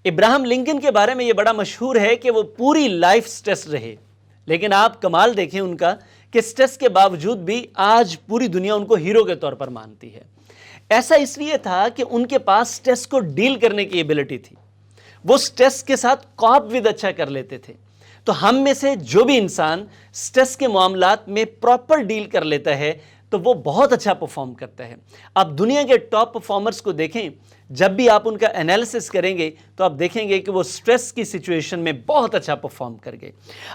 Abraham Lincoln کے بارے میں یہ بڑا مشہور ہے کہ وہ پوری لائف سٹریس رہے، لیکن آپ کمال دیکھیں ان کا کہ سٹریس کے باوجود بھی آج پوری دنیا ان کو ہیرو کے طور پر مانتی ہے۔ ایسا اس لیے تھا کہ ان کے پاس سٹریس کو ڈیل کرنے کی ایبلٹی تھی، وہ سٹریس کے ساتھ کوپ ود اچھا کر لیتے تھے۔ تو ہم میں سے جو بھی انسان سٹریس کے معاملات میں پراپر ڈیل کر لیتا ہے تو وہ بہت اچھا پرفارم کرتا ہے۔ آپ دنیا کے ٹاپ پرفارمرز کو دیکھیں، جب بھی آپ ان کا انالیسس کریں گے تو آپ دیکھیں گے کہ وہ سٹریس کی سچویشن میں بہت اچھا پرفارم کر گئے۔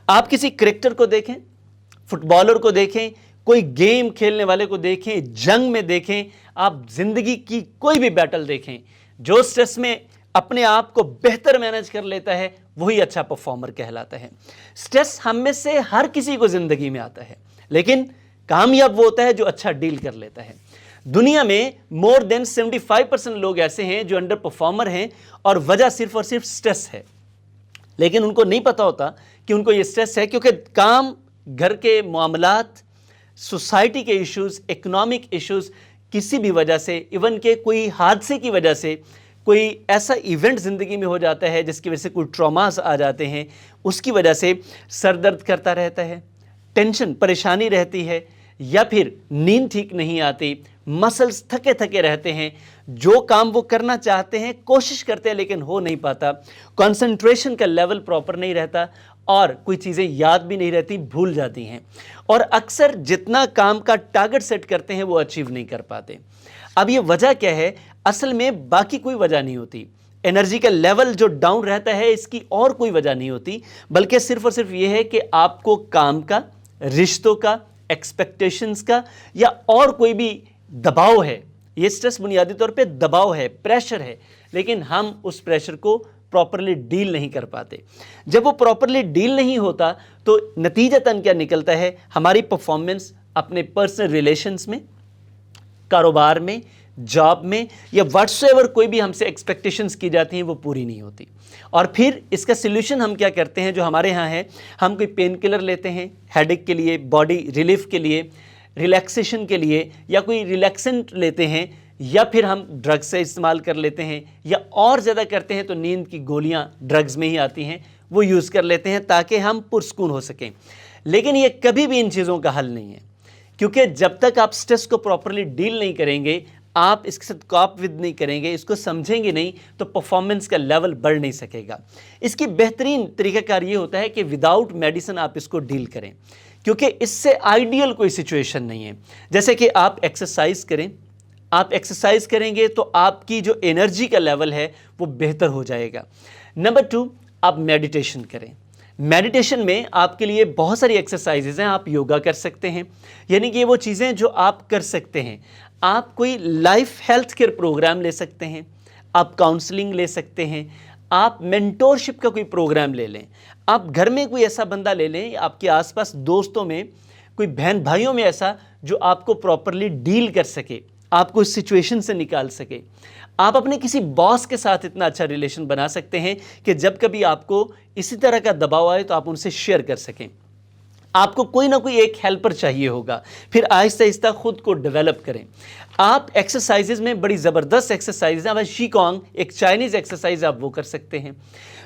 آپ کسی کرکٹر کو دیکھیں، فٹ بالر کو دیکھیں، کوئی گیم کھیلنے والے کو دیکھیں، جنگ میں دیکھیں، آپ زندگی کی کوئی بھی بیٹل دیکھیں، جو سٹریس میں اپنے آپ کو بہتر مینج کر لیتا ہے وہی اچھا پرفارمر کہلاتا ہے۔ سٹریس ہم میں سے ہر کسی کو زندگی میں آتا ہے، لیکن کامیاب وہ ہوتا ہے جو اچھا ڈیل کر لیتا ہے۔ دنیا میں مور دین 75% لوگ ایسے ہیں جو انڈر پرفارمر ہیں، اور وجہ صرف اور صرف سٹریس ہے، لیکن ان کو نہیں پتا ہوتا کہ ان کو یہ سٹریس ہے، کیونکہ کام، گھر کے معاملات، سوسائٹی کے ایشوز، اکنامک ایشوز، کسی بھی وجہ سے، ایون کہ کوئی حادثے کی وجہ سے، کوئی ایسا ایونٹ زندگی میں ہو جاتا ہے جس کی وجہ سے کوئی ٹراماز آ جاتے ہیں، اس کی وجہ سے سر درد کرتا رہتا ہے، ٹینشن، پریشانی رہتی ہے، یا پھر نیند ٹھیک نہیں آتی، مسلز تھکے تھکے رہتے ہیں، جو کام وہ کرنا چاہتے ہیں کوشش کرتے ہیں لیکن ہو نہیں پاتا، کنسنٹریشن کا لیول پراپر نہیں رہتا، اور کوئی چیزیں یاد بھی نہیں رہتی، بھول جاتی ہیں، اور اکثر جتنا کام کا ٹارگٹ سیٹ کرتے ہیں وہ اچیو نہیں کر پاتے۔ اب یہ وجہ کیا ہے؟ اصل میں باقی کوئی وجہ نہیں ہوتی، انرجی کا لیول جو ڈاؤن رہتا ہے اس کی اور کوئی وجہ نہیں ہوتی، بلکہ صرف اور صرف یہ ہے کہ آپ کو کام کا، رشتوں کا، ایکسپیکٹیشنز کا، یا اور کوئی بھی دباؤ ہے۔ یہ سٹریس بنیادی طور پہ دباؤ ہے، پریشر ہے، لیکن ہم اس پریشر کو پراپرلی ڈیل نہیں کر پاتے۔ جب وہ پراپرلی ڈیل نہیں ہوتا تو نتیجتاً کیا نکلتا ہے؟ ہماری پرفارمنس اپنے پرسنل ریلیشنز میں، کاروبار میں، جاب میں، یا واٹس ایور کوئی بھی ہم سے ایکسپیکٹیشنز کی جاتی ہیں وہ پوری نہیں ہوتی۔ اور پھر اس کا سلوشن ہم کیا کرتے ہیں جو ہمارے ہاں ہے؟ ہم کوئی پین کلر لیتے ہیں ہیڈ ایک کے لیے، باڈی ریلیف کے لیے، ریلیکسیشن کے لیے، یا کوئی ریلیکسنٹ لیتے ہیں، یا پھر ہم ڈرگز سے استعمال کر لیتے ہیں، یا اور زیادہ کرتے ہیں تو نیند کی گولیاں ڈرگز میں ہی آتی ہیں وہ یوز کر لیتے ہیں تاکہ ہم پرسکون ہو سکیں۔ لیکن یہ کبھی بھی ان چیزوں کا حل نہیں ہے، کیونکہ جب تک آپ سٹریس کو پراپرلی ڈیل نہیں کریں گے، آپ اس کے ساتھ کوپ ود نہیں کریں گے، اس کو سمجھیں گے نہیں، تو پرفارمنس کا لیول بڑھ نہیں سکے گا۔ اس کی بہترین طریقہ کار یہ ہوتا ہے کہ وداؤٹ میڈیسن آپ اس کو ڈیل کریں، کیونکہ اس سے آئیڈیل کوئی سچویشن نہیں ہے۔ جیسے کہ آپ ایکسرسائز کریں، آپ ایکسرسائز کریں گے تو آپ کی جو انرجی کا لیول ہے وہ بہتر ہو جائے گا۔ نمبر 2، آپ میڈیٹیشن کریں۔ میڈیٹیشن میں آپ کے لیے بہت ساری ایکسرسائزز ہیں، آپ یوگا کر سکتے ہیں، یعنی کہ یہ وہ چیزیں جو آپ کر سکتے ہیں۔ آپ کوئی لائف ہیلتھ کیئر پروگرام لے سکتے ہیں، آپ کاؤنسلنگ لے سکتے ہیں، آپ مینٹورشپ کا کوئی پروگرام لے لیں، آپ گھر میں کوئی ایسا بندہ لے لیں، آپ کے آس پاس دوستوں میں، کوئی بہن بھائیوں میں ایسا جو آپ کو پراپرلی ڈیل کر سکے، آپ کو اس سچویشن سے نکال سکے۔ آپ اپنے کسی باس کے ساتھ اتنا اچھا ریلیشن بنا سکتے ہیں کہ جب کبھی آپ کو اسی طرح کا دباؤ آئے تو آپ ان سے شیئر کر سکیں۔ آپ کو کوئی نہ کوئی ایک ہیلپر چاہیے ہوگا، پھر آہستہ آہستہ خود کو ڈیولپ کریں۔ آپ ایکسرسائزز میں بڑی زبردست ایکسرسائز ہیں، شی کانگ ایک چائنیز ایکسرسائز، آپ وہ کر سکتے ہیں۔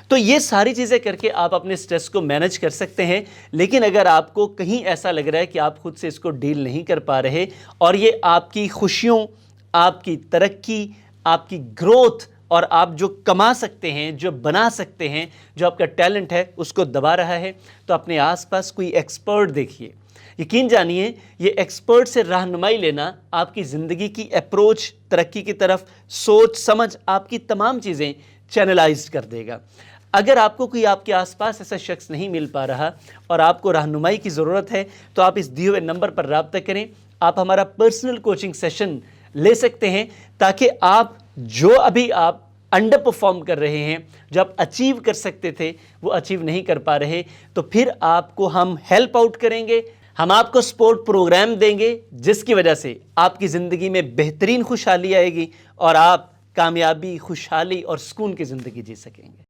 تو یہ ساری چیزیں کر کے آپ اپنے سٹریس کو مینج کر سکتے ہیں، لیکن اگر آپ کو کہیں ایسا لگ رہا ہے کہ آپ خود سے اس کو ڈیل نہیں کر پا رہے، اور یہ آپ کی خوشیوں، آپ کی ترقی، آپ کی گروتھ، اور آپ جو کما سکتے ہیں، جو بنا سکتے ہیں، جو آپ کا ٹیلنٹ ہے اس کو دبا رہا ہے، تو اپنے آس پاس کوئی ایکسپرٹ دیکھیے۔ یقین جانیے یہ ایکسپرٹ سے رہنمائی لینا آپ کی زندگی کی اپروچ، ترقی کی طرف، سوچ سمجھ، آپ کی تمام چیزیں چینلائز کر دے گا۔ اگر آپ کو کوئی آپ کے آس پاس ایسا شخص نہیں مل پا رہا اور آپ کو رہنمائی کی ضرورت ہے تو آپ اس دیے ہوئے نمبر پر رابطہ کریں، آپ ہمارا پرسنل کوچنگ سیشن لے سکتے ہیں، تاکہ آپ جو ابھی آپ انڈر پرفارم کر رہے ہیں، جو آپ اچیو کر سکتے تھے وہ اچیو نہیں کر پا رہے، تو پھر آپ کو ہم ہیلپ آؤٹ کریں گے، ہم آپ کو سپورٹ پروگرام دیں گے، جس کی وجہ سے آپ کی زندگی میں بہترین خوشحالی آئے گی اور آپ کامیابی، خوشحالی اور سکون کی زندگی جی سکیں گے۔